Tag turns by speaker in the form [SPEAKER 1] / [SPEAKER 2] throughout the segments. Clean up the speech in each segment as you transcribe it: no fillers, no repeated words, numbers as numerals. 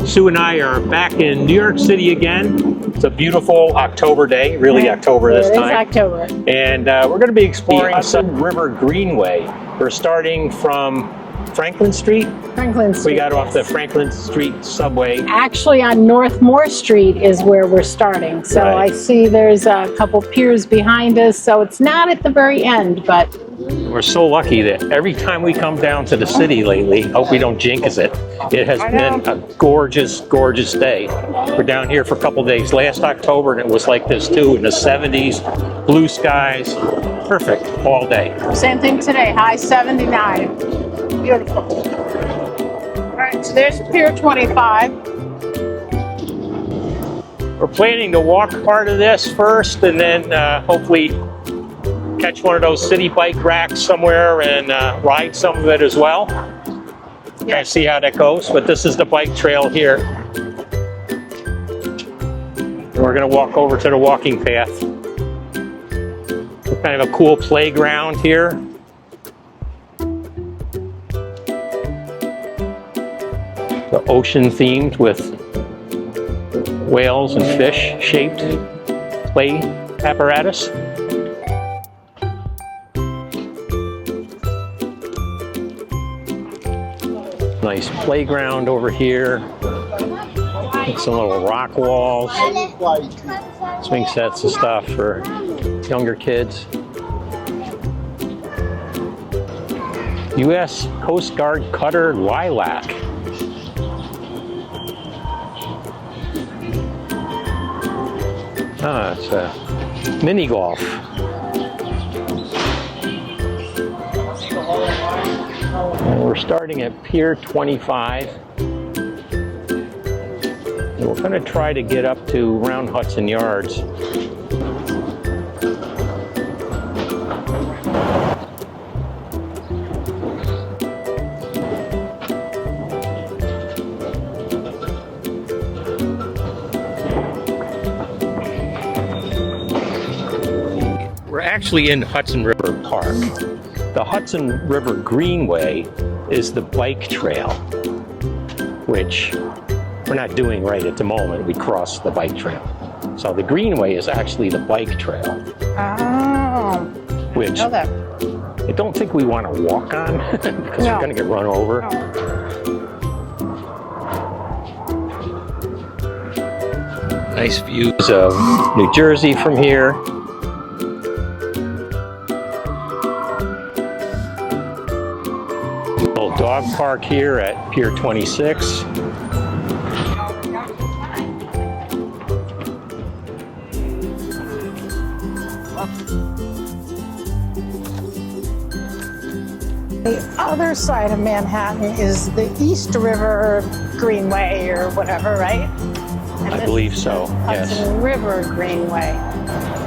[SPEAKER 1] Sue and I are back in New York City again. It's a beautiful October day, really October this time.
[SPEAKER 2] It is October.
[SPEAKER 1] And we're going to be exploring Hudson River Greenway. We're starting from Franklin Street.
[SPEAKER 2] Franklin Street.
[SPEAKER 1] We got off the Franklin Street subway.
[SPEAKER 2] Actually, on North Moore Street is where we're starting. So
[SPEAKER 1] Right.
[SPEAKER 2] I see there's a couple piers behind us. So it's not at the very end, but
[SPEAKER 1] We're so lucky that every time we come down to the city lately, hope we don't jinx it, it has been a gorgeous, gorgeous day. We're down here for a couple days last October and it was like this too, in the 70s, blue skies, perfect all day.
[SPEAKER 2] same thing today, high 79. Beautiful. All right, so there's Pier 25.
[SPEAKER 1] We're planning to walk part of this first and then hopefully catch one of those city bike racks somewhere and ride some of it as well. Kind of see how that goes, but this is the bike trail here. And we're going to walk over to the walking path. Kind of a cool playground here. The ocean themed with whales and fish shaped play apparatus. Nice playground over here. Some little rock walls. Swing sets and stuff for younger kids. U.S. Coast Guard cutter Lilac. Ah, it's a mini golf. And we're starting at Pier 25. And we're going to try to get up to around Hudson Yards. We're actually in Hudson River Park. The Hudson River Greenway is the bike trail, which we're not doing right at the moment. We cross the bike trail. So the Greenway is actually the bike trail.
[SPEAKER 2] Oh,
[SPEAKER 1] which
[SPEAKER 2] I know that.
[SPEAKER 1] I don't think we want to walk on because we're going to get run over. Nice views of New Jersey from here. Little dog park here at Pier 26.
[SPEAKER 2] The other side of Manhattan is the East River Greenway or whatever, right? And
[SPEAKER 1] I
[SPEAKER 2] this
[SPEAKER 1] believe
[SPEAKER 2] is
[SPEAKER 1] so,
[SPEAKER 2] the
[SPEAKER 1] yes.
[SPEAKER 2] Hudson River Greenway.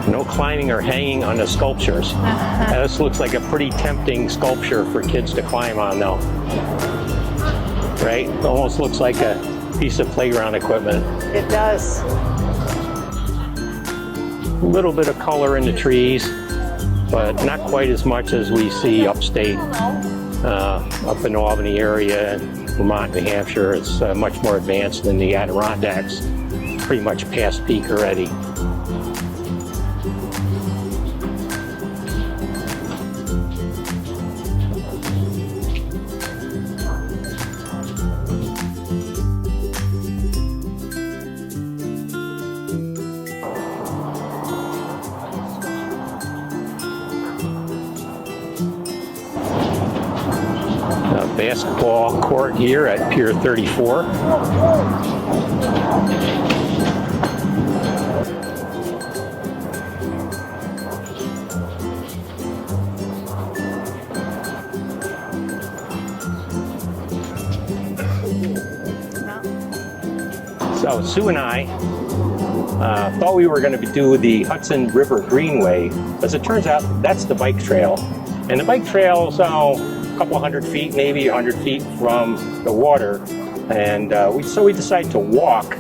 [SPEAKER 1] No climbing or hanging on the sculptures. Now, this looks like a pretty tempting sculpture for kids to climb on though. Right? It almost looks like a piece of playground equipment.
[SPEAKER 2] It does.
[SPEAKER 1] A little bit of color in the trees, but not quite as much as we see upstate, up in the Albany area, and Vermont, New Hampshire. It's much more advanced than the Adirondacks, pretty much past peak already. Basketball court here at Pier 34. So Sue and I thought we were going to do the Hudson River Greenway, as it turns out that's the bike trail. And the bike trail is a couple hundred feet, maybe 100 feet from the water. And so we decided to walk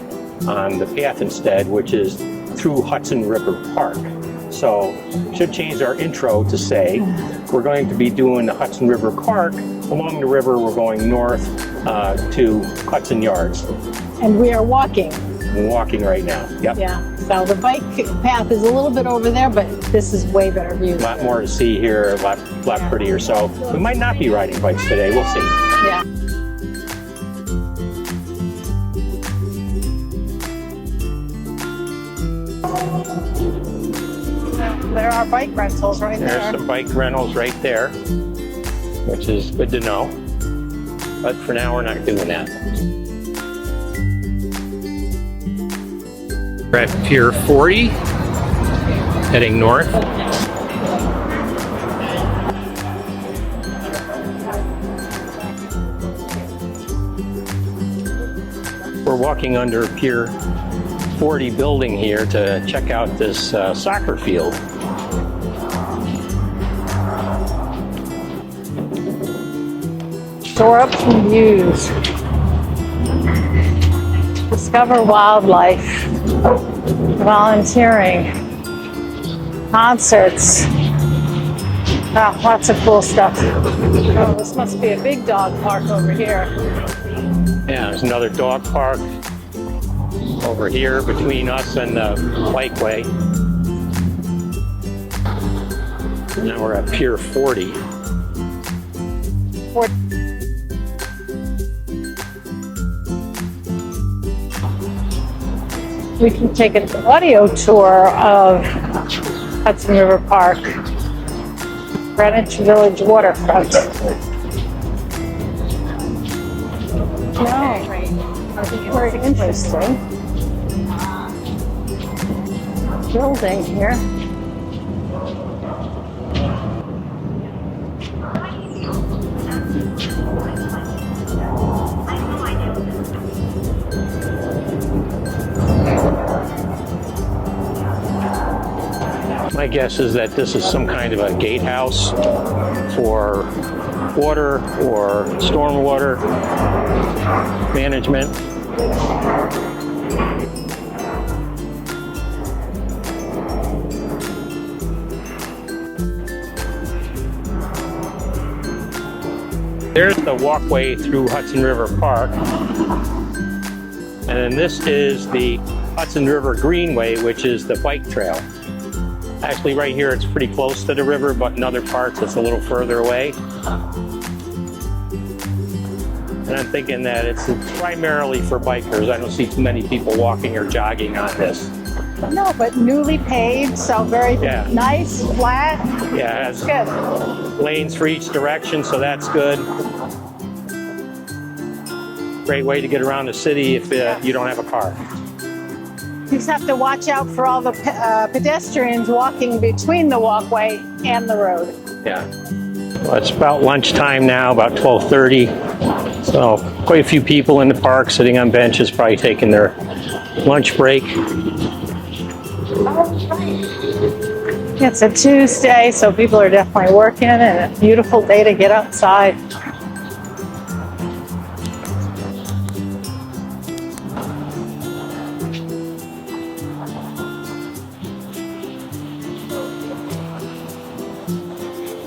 [SPEAKER 1] on the path instead, which is through Hudson River Park. So should change our intro to say we're going to be doing the Hudson River Park. Along the river, we're going north to Hudson Yards.
[SPEAKER 2] And we are walking.
[SPEAKER 1] I'm walking right now. Yep.
[SPEAKER 2] Yeah. So the bike path is a little bit over there, but this is way better view.
[SPEAKER 1] A lot more to see here, a lot prettier. So we might not be riding bikes today. We'll see.
[SPEAKER 2] Yeah. There are bike rentals right there.
[SPEAKER 1] There's some bike rentals right there, which is good to know. But for now, we're not doing that. We're at Pier 40, heading north. We're walking under Pier 40 building here to check out this soccer field.
[SPEAKER 2] Store up some views. Discover wildlife. Volunteering. Concerts. Oh, lots of cool stuff. Oh, this must be a big dog park over here.
[SPEAKER 1] Yeah, there's another dog park over here between us and the bikeway. Now we're at Pier 40.
[SPEAKER 2] We can take an audio tour of Hudson River Park, Greenwich Village waterfront. No, very interesting building here.
[SPEAKER 1] My guess is that this is some kind of a gatehouse for water or stormwater management. There's the walkway through Hudson River Park. And then this is the Hudson River Greenway, which is the bike trail. Actually, right here, it's pretty close to the river, but in other parts, it's a little further away. And I'm thinking that it's primarily for bikers. I don't see too many people walking or jogging on this.
[SPEAKER 2] No, but newly paved, so very nice, flat.
[SPEAKER 1] Yeah, it has
[SPEAKER 2] Good.
[SPEAKER 1] lanes for each direction, so that's good. Great way to get around the city if you don't have a car.
[SPEAKER 2] You just have to watch out for all the pedestrians walking between the walkway and the road.
[SPEAKER 1] Yeah. Well, it's about lunchtime now, about 12:30. So quite a few people in the park sitting on benches, probably taking their lunch break.
[SPEAKER 2] It's a Tuesday, so people are definitely working, and a beautiful day to get outside.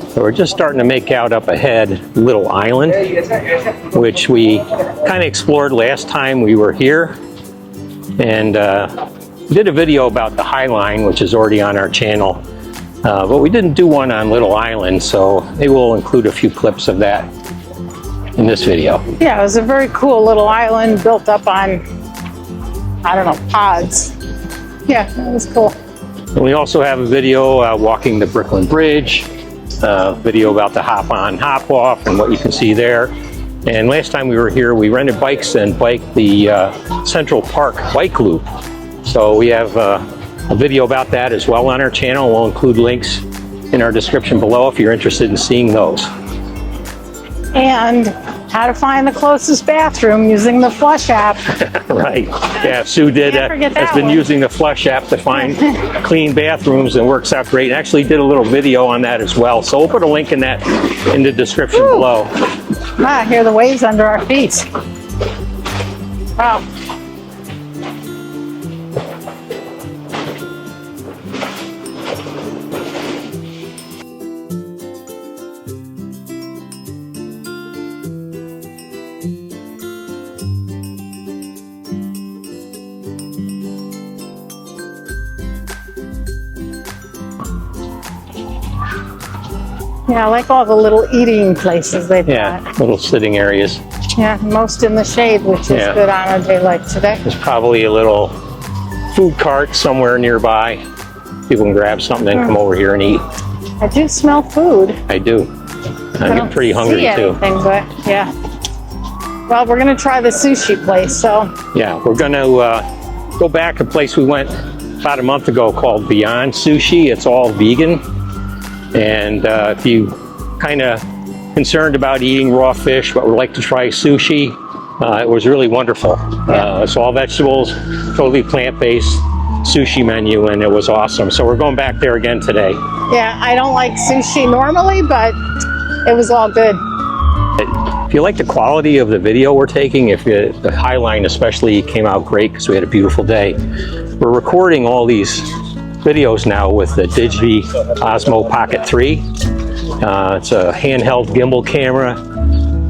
[SPEAKER 1] So we're just starting to make out up ahead Little Island, which we kind of explored last time we were here. And did a video about the Highline, which is already on our channel. But we didn't do one on Little Island, so maybe we'll include a few clips of that in this video.
[SPEAKER 2] Yeah, it was a very cool little island built up on, I don't know, pods. Yeah, it was cool.
[SPEAKER 1] And we also have a video walking the Brooklyn Bridge, video about the hop on, hop off, and what you can see there. And last time we were here, we rented bikes and biked the Central Park bike loop. So we have a video about that as well on our channel. We'll include links in our description below if you're interested in seeing those.
[SPEAKER 2] And how to find the closest bathroom using the Flush app.
[SPEAKER 1] Right. Yeah, Sue has been using the Flush app to find clean bathrooms, and works out great. Actually did a little video on that as well. So we'll put a link in that in the description below.
[SPEAKER 2] Ah, hear the waves under our feet. Wow. Yeah, I like all the little eating places they've got.
[SPEAKER 1] little sitting areas.
[SPEAKER 2] Yeah, most in the shade, which is good on a day like today.
[SPEAKER 1] There's probably a little food cart somewhere nearby. People can grab something and come over here and eat.
[SPEAKER 2] I do smell food.
[SPEAKER 1] I do. I get pretty hungry
[SPEAKER 2] see
[SPEAKER 1] too.
[SPEAKER 2] Anything, but yeah. Well, we're gonna try the sushi place, so.
[SPEAKER 1] Yeah, we're gonna go back to a place we went about a month ago called Beyond Sushi. It's all vegan. And if you kind of concerned about eating raw fish, but would like to try sushi, it was really wonderful. It's all vegetables, totally plant-based sushi menu, and it was awesome. So we're going back there again today.
[SPEAKER 2] Yeah, I don't like sushi normally, but it was all good.
[SPEAKER 1] If you like the quality of the video we're taking, the Highline especially came out great because we had a beautiful day. We're recording all these videos now with the Digi Osmo Pocket 3. It's a handheld gimbal camera,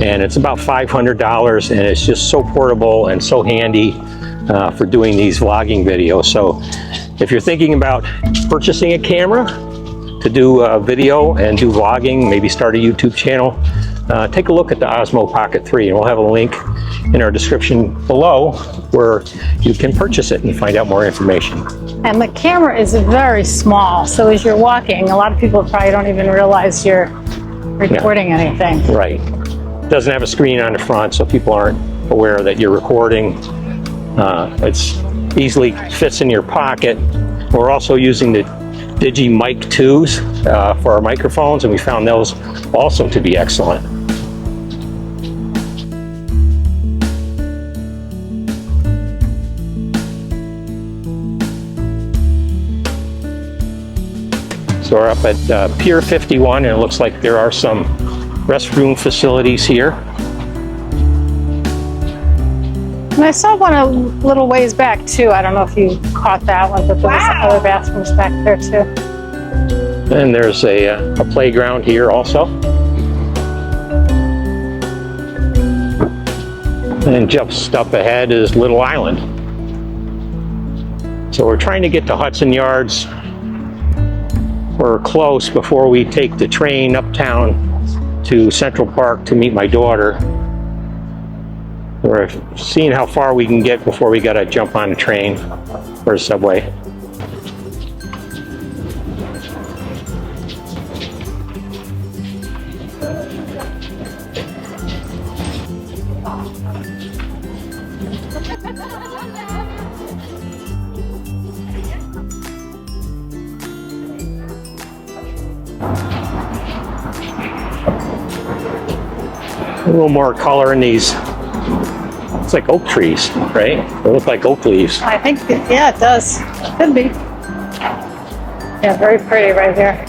[SPEAKER 1] and it's about $500, and it's just so portable and so handy for doing these vlogging videos. So if you're thinking about purchasing a camera to do video and do vlogging, maybe start a YouTube channel, take a look at the Osmo Pocket 3, and we'll have a link in our description below where you can purchase it and find out more information.
[SPEAKER 2] And the camera is very small, so as you're walking, a lot of people probably don't even realize you're recording anything.
[SPEAKER 1] Right. It doesn't have a screen on the front, so people aren't aware that you're recording. It's easily fits in your pocket. We're also using the Digi Mic 2s for our microphones, and we found those also to be excellent. So we're up at Pier 51, and it looks like there are some restroom facilities here.
[SPEAKER 2] And I saw one a little ways back too. I don't know if you caught that one, but there was other bathrooms back there too.
[SPEAKER 1] And there's a playground here also. And just up ahead is Little Island. So we're trying to get to Hudson Yards. We're close before we take the train uptown to Central Park to meet my daughter. We're seeing how far we can get before we gotta jump on a train or a subway. A little more color in these. It's like oak trees, right? They look like oak leaves.
[SPEAKER 2] I think, yeah, it does. Could be. Yeah, very pretty right there.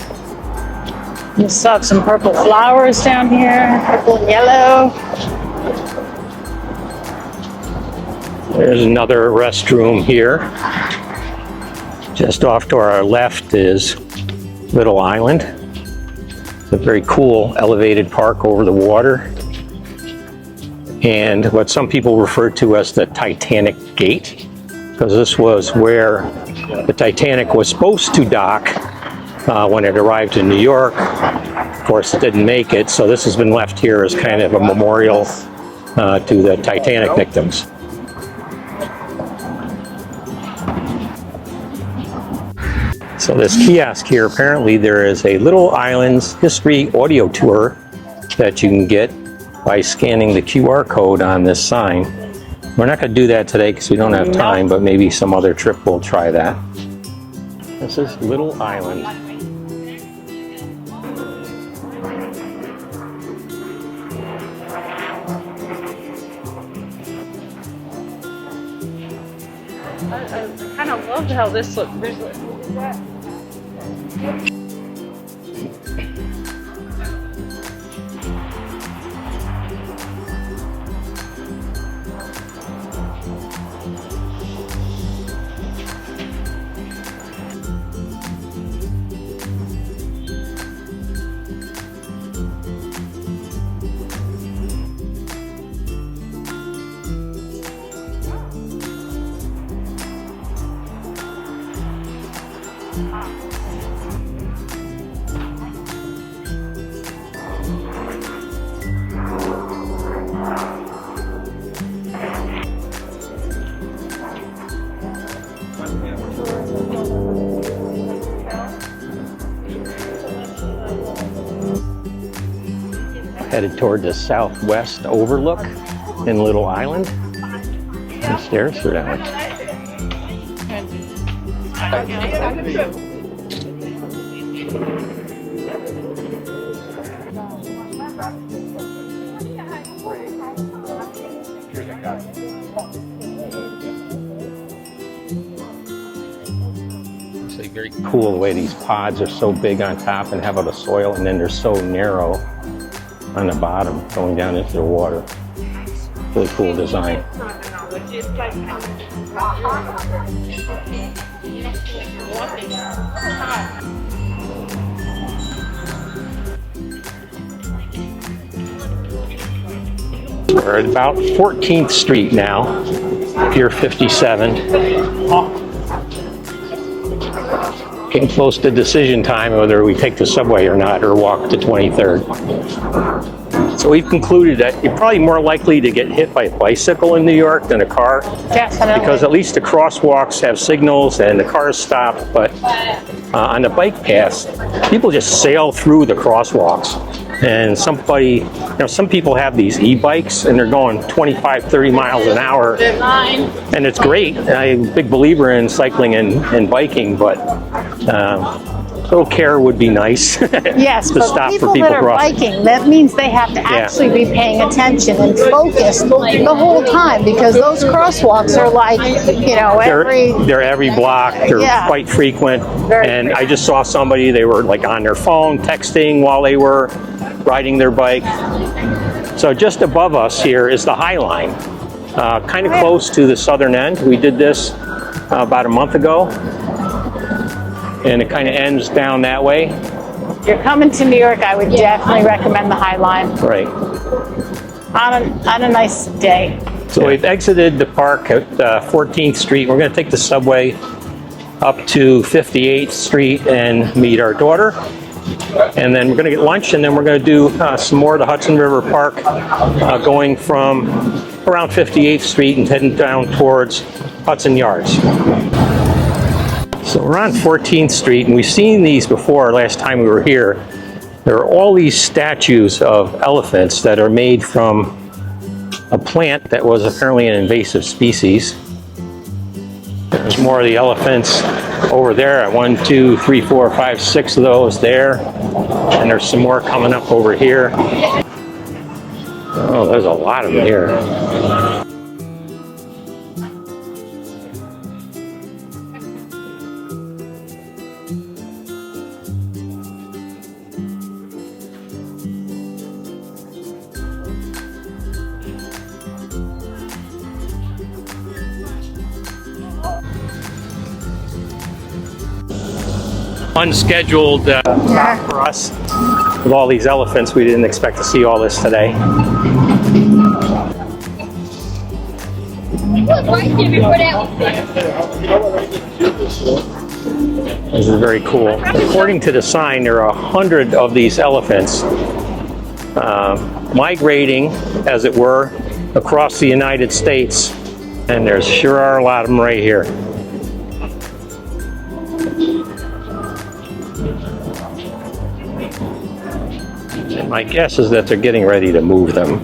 [SPEAKER 2] You saw some purple flowers down here, purple and yellow.
[SPEAKER 1] There's another restroom here. Just off to our left is Little Island. A very cool elevated park over the water. And what some people refer to as the Titanic Gate, because this was where the Titanic was supposed to dock when it arrived in New York. Of course, it didn't make it, so this has been left here as kind of a memorial to the Titanic victims. So this kiosk here, apparently there is a Little Island's history audio tour that you can get by scanning the QR code on this sign. We're not going to do that today because we don't have time, but maybe some other trip we'll try that. This is Little Island.
[SPEAKER 3] I kind of loved how this looked.
[SPEAKER 1] headed toward the southwest overlook in Little Island. The stairs are that way. It's like very cool the way these pods are so big on top and have all the soil, and then they're so narrow on the bottom going down into the water. Really cool design. We're at about 14th Street now, Pier 57. Getting close to decision time whether we take the subway or not, or walk to 23rd. So we've concluded that you're probably more likely to get hit by a bicycle in New York than a car.
[SPEAKER 2] Definitely.
[SPEAKER 1] Because at least the crosswalks have signals and the cars stop, but on the bike paths, people just sail through the crosswalks. And some people have these e-bikes and they're going 25, 30 miles an hour. And it's great. I'm a big believer in cycling and biking, but a little care would be nice.
[SPEAKER 2] Yes,
[SPEAKER 1] to
[SPEAKER 2] but
[SPEAKER 1] stop
[SPEAKER 2] people
[SPEAKER 1] for people
[SPEAKER 2] that are
[SPEAKER 1] crossing.
[SPEAKER 2] biking, that means they have to actually be paying attention and focused the whole time, because those crosswalks are like, you know,
[SPEAKER 1] They're every block. They're quite frequent. And I just saw somebody, they were like on their phone texting while they were riding their bike. So just above us here is the Highline, kind of close to the southern end. We did this about a month ago, and it kind of ends down that way.
[SPEAKER 2] If you're coming to New York, I would definitely recommend the Highline
[SPEAKER 1] Right.
[SPEAKER 2] on a nice day.
[SPEAKER 1] So we've exited the park at 14th Street. We're going to take the subway up to 58th Street and meet our daughter. And then we're going to get lunch, and then we're going to do some more of the Hudson River Park, going from around 58th Street and heading down towards Hudson Yards. So we're on 14th Street, and we've seen these before last time we were here. There are all these statues of elephants that are made from a plant that was apparently an invasive species. There's more of the elephants over there. 1, 2, 3, 4, 5, 6 of those there. And there's some more coming up over here. Oh, there's a lot of them here. Unscheduled stop for us with all these elephants. We didn't expect to see all this today. This is very cool. According to the sign, there are 100 of these elephants migrating, as it were, across the United States, and there sure are a lot of them right here. My guess is that they're getting ready to move them.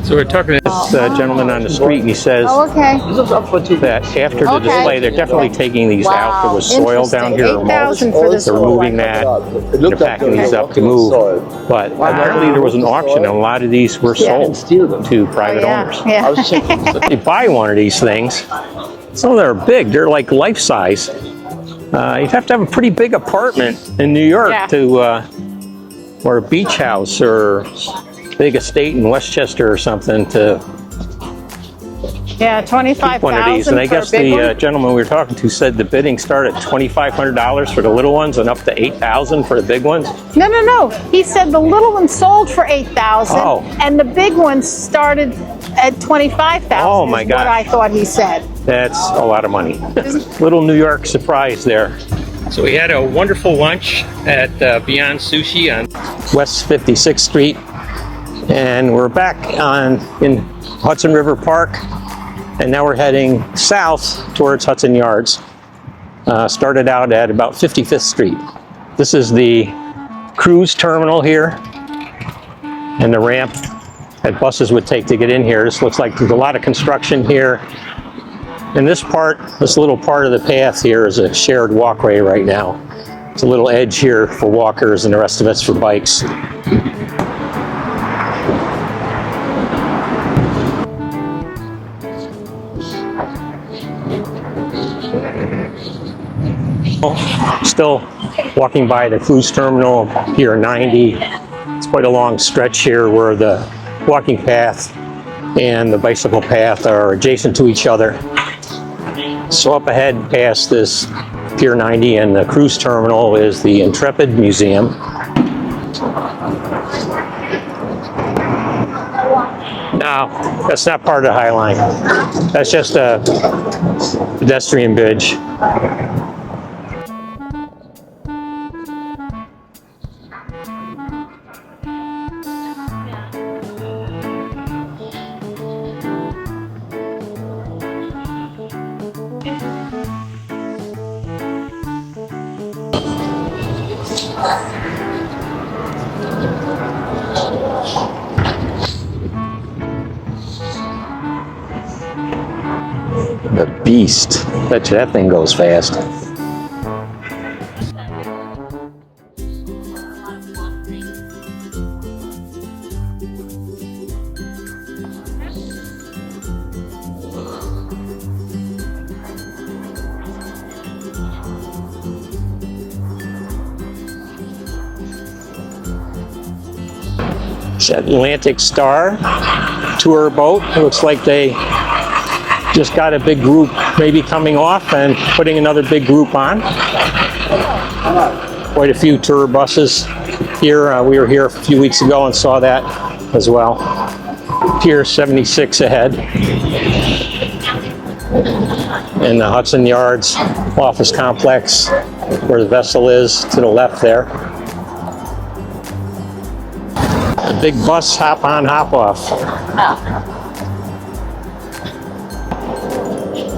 [SPEAKER 1] So we're talking to this gentleman on the street, and he says that after the display, they're definitely taking these out. There was soil down here, or mulch. They're removing that, and they're packing these up to move. But apparently there was an auction, and a lot of these were sold to private owners. If you buy one of these things, some of them are big. They're like life size. You'd have to have a pretty big apartment in New York to... or a beach house or big estate in Westchester or something to
[SPEAKER 2] $25,000
[SPEAKER 1] one of these. And I guess the gentleman we were talking to said the bidding started at $2,500 for the little ones and up to $8,000 for the big ones.
[SPEAKER 2] No. He said the little ones sold for $8,000, and the big ones started at $25,000.
[SPEAKER 1] Oh my God!
[SPEAKER 2] What I thought he said.
[SPEAKER 1] That's a lot of money. Little New York surprise there. So we had a wonderful lunch at Beyond Sushi on West 56th Street, and we're back in Hudson River Park, and now we're heading south towards Hudson Yards. Started out at about 55th Street. This is the cruise terminal here, and the ramp that buses would take to get in here. This looks like there's a lot of construction here. And this little part of the path here is a shared walkway right now. It's a little edge here for walkers and the rest of it's for bikes. Still walking by the cruise terminal, Pier 90. It's quite a long stretch here where the walking path and the bicycle path are adjacent to each other. So up ahead past this Pier 90 and the cruise terminal is the Intrepid Museum. No, that's not part of the Highline. That's just a pedestrian bridge. The beast. Bet you that thing goes fast. It's Atlantic Star tour boat. It looks like they just got a big group maybe coming off and putting another big group on. Quite a few tour buses here. We were here a few weeks ago and saw that as well. Pier 76 ahead. And the Hudson Yards office complex where the vessel is to the left there. A big bus hop on, hop off.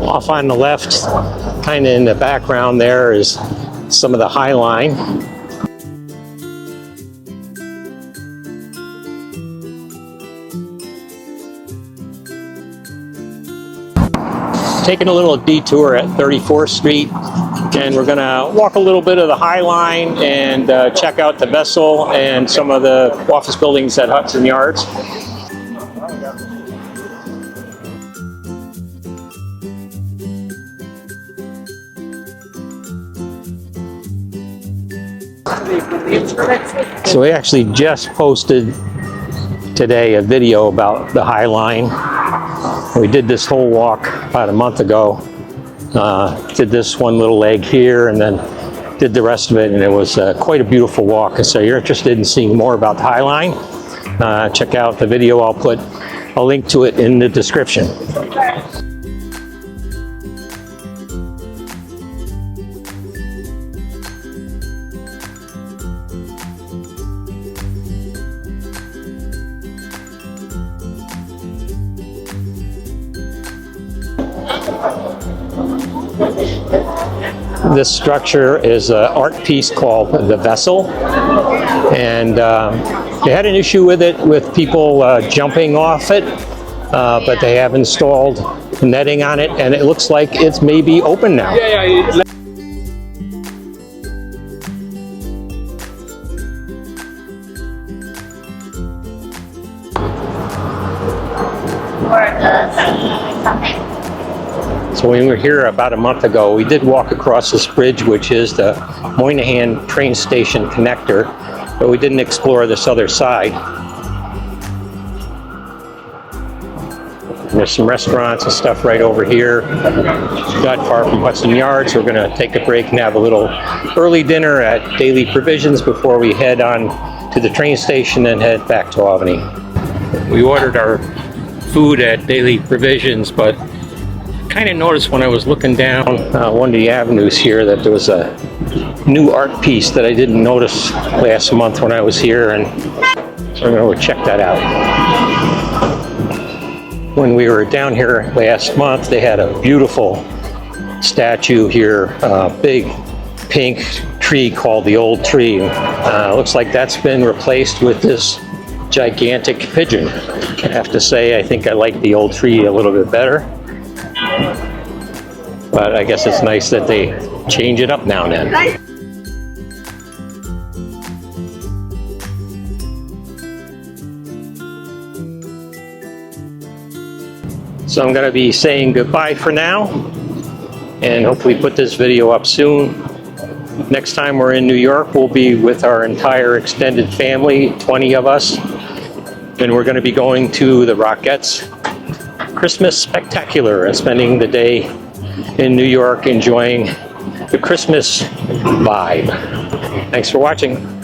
[SPEAKER 1] Off on the left, kind of in the background there, is some of the Highline. Taking a little detour at 34th Street, and we're going to walk a little bit of the Highline and check out the vessel and some of the office buildings at Hudson Yards. So we actually just posted today a video about the Highline. We did this whole walk about a month ago. Did this one little leg here and then did the rest of it, and it was quite a beautiful walk. And so you're interested in seeing more about the Highline, check out the video. I'll put a link to it in the description. This structure is an art piece called The Vessel, and they had an issue with it, with people jumping off it, but they have installed netting on it, and it looks like it's maybe open now. So when we were here about a month ago, we did walk across this bridge, which is the Moynihan train station connector, but we didn't explore this other side. There's some restaurants and stuff right over here, not far from Hudson Yards. We're going to take a break and have a little early dinner at Daily Provisions before we head on to the train station and head back to Albany. We ordered our food at Daily Provisions, but kind of noticed when I was looking down one of the avenues here that there was a new art piece that I didn't notice last month when I was here, and so I'm going to go check that out. When we were down here last month, they had a beautiful statue here, a big pink tree called the Old Tree. Looks like that's been replaced with this gigantic pigeon. I have to say, I think I like the old tree a little bit better. But I guess it's nice that they change it up now and then. So I'm going to be saying goodbye for now, and hopefully put this video up soon. Next time we're in New York, we'll be with our entire extended family, 20 of us, and we're going to be going to the Rockettes Christmas Spectacular and spending the day in New York enjoying the Christmas vibe. Thanks for watching.